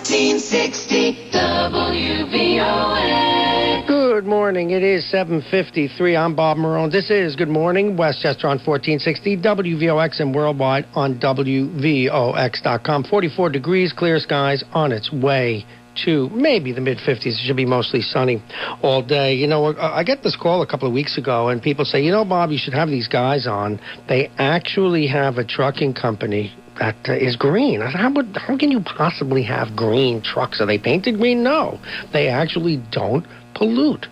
1460 WVOX. Good morning. It is 7:53. I'm Bob Marrone. This is Good Morning Westchester on 1460 WVOX and worldwide on WVOX.com. 44 degrees, clear skies, on its way to maybe the mid-50s. It should be mostly sunny all day. You know, I get this call a couple of weeks ago, and people say, you know, Bob, you should have these guys on. They actually have a trucking company that is green. I said, how can you possibly have green trucks? Are they painted green? No. They actually don't pollute.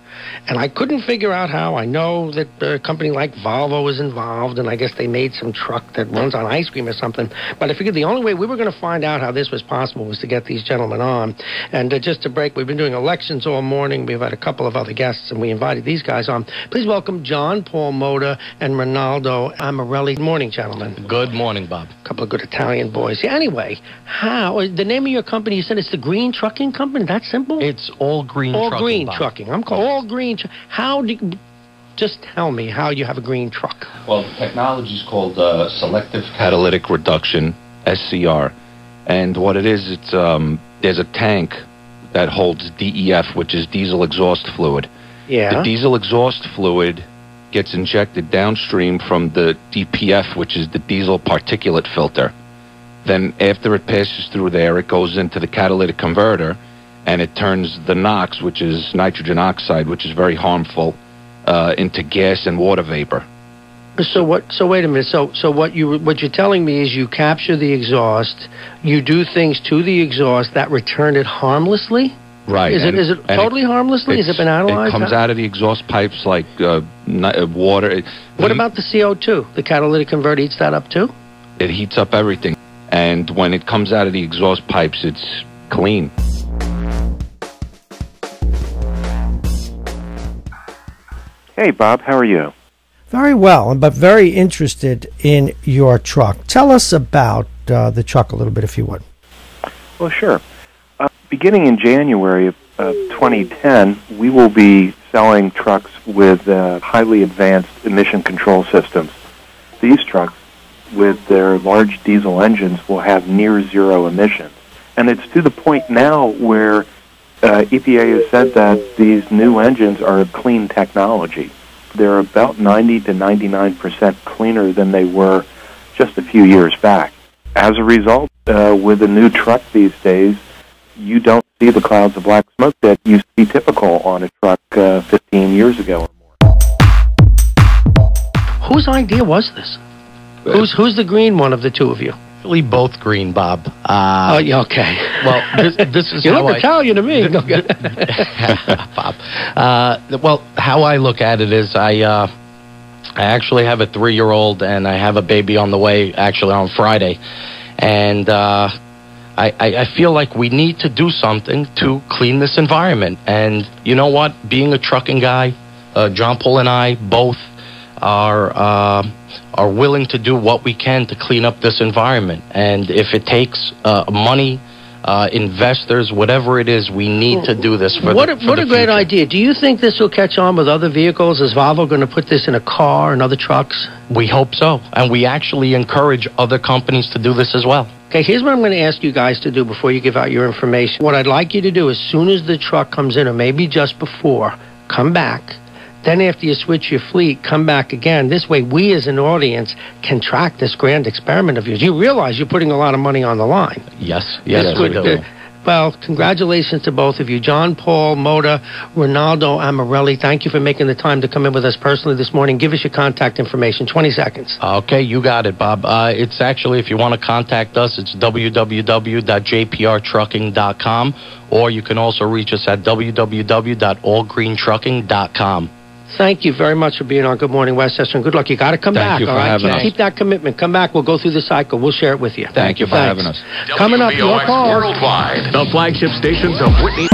And I couldn't figure out how. I know that a company like Volvo is involved, and I guess they made some truck that runs on ice cream or something. But I figured the only way we were going to find out how this was possible was to get these gentlemen on. And just to break, we've been doing elections all morning. We've had a couple of other guests, and we invited these guys on. Please welcome John Paul Moda and Ronaldo Amorelli. Good morning, gentlemen. Good morning, Bob. A couple of good Italian boys. Yeah, anyway, how the name of your company? You said it's the Green Trucking Company. That simple? It's All Green Trucking. All Green Bob. Trucking. I'm called All Green. How do you, just tell me how you have a green truck? Well, the technology is called selective catalytic reduction, SCR, and what it is, it's there's a tank that holds DEF, which is diesel exhaust fluid. Yeah. The diesel exhaust fluid gets injected downstream from the DPF, which is the diesel particulate filter. Then after it passes through there, it goes into the catalytic converter, and it turns the NOx, which is nitrogen oxide, which is very harmful, into gas and water vapor. So what? So wait a minute. So what you're telling me is you capture the exhaust, you do things to the exhaust that return it harmlessly? Right. Is it totally harmlessly? Has it been analyzed? It comes out of the exhaust pipes like water. What about the CO2? The catalytic converter eats that up too? It heats up everything, and when it comes out of the exhaust pipes, it's clean. Hey, Bob, how are you? Very well, but very interested in your truck. Tell us about the truck a little bit, if you would. Well, sure. Beginning in January of 2010, we will be selling trucks with highly advanced emission control systems. These trucks, with their large diesel engines, will have near zero emissions. And it's to the point now where EPA has said that these new engines are clean technology. They're about 90 to 99% cleaner than they were just a few years back. As a result, with a new truck these days, you don't see the clouds of black smoke that used to be typical on a truck 15 years ago or more. Whose idea was this? Who's the green one of the two of you? Actually, both green, Bob. Yeah, okay. Well, this is you how look Italian to me. Bob. Well, how I look at it is I actually have a 3-year-old, and I have a baby on the way, actually, on Friday. And I feel like we need to do something to clean this environment. And you know what? Being a trucking guy, John Paul and I both are willing to do what we can to clean up this environment. And if it takes money, investors, whatever it is, we need to do this for what a future. Great idea. Do you think this will catch on with other vehicles? Is Volvo going to put this in a car and other trucks? We hope so. And we actually encourage other companies to do this as well. Okay, here's what I'm going to ask you guys to do before you give out your information. What I'd like you to do, as soon as the truck comes in, or maybe just before, come back. Then after you switch your fleet, come back again. This way, we as an audience can track this grand experiment of yours. You realize you're putting a lot of money on the line. Yes, we do. Well, congratulations to both of you. John Paul, Moda, Ronaldo Amorelli, thank you for making the time to come in with us personally this morning. Give us your contact information, 20 seconds. Okay, you got it, Bob. It's actually, if you want to contact us, it's www.jprtrucking.com, or you can also reach us at www.allgreentrucking.com. Thank you very much for being on Good Morning Westchester, and good luck. You got to come back, all right? Keep that commitment. Come back. We'll go through the cycle. We'll share it with you. Thank you for having us. Coming up, your call. Worldwide, the flagship stations of Whitney.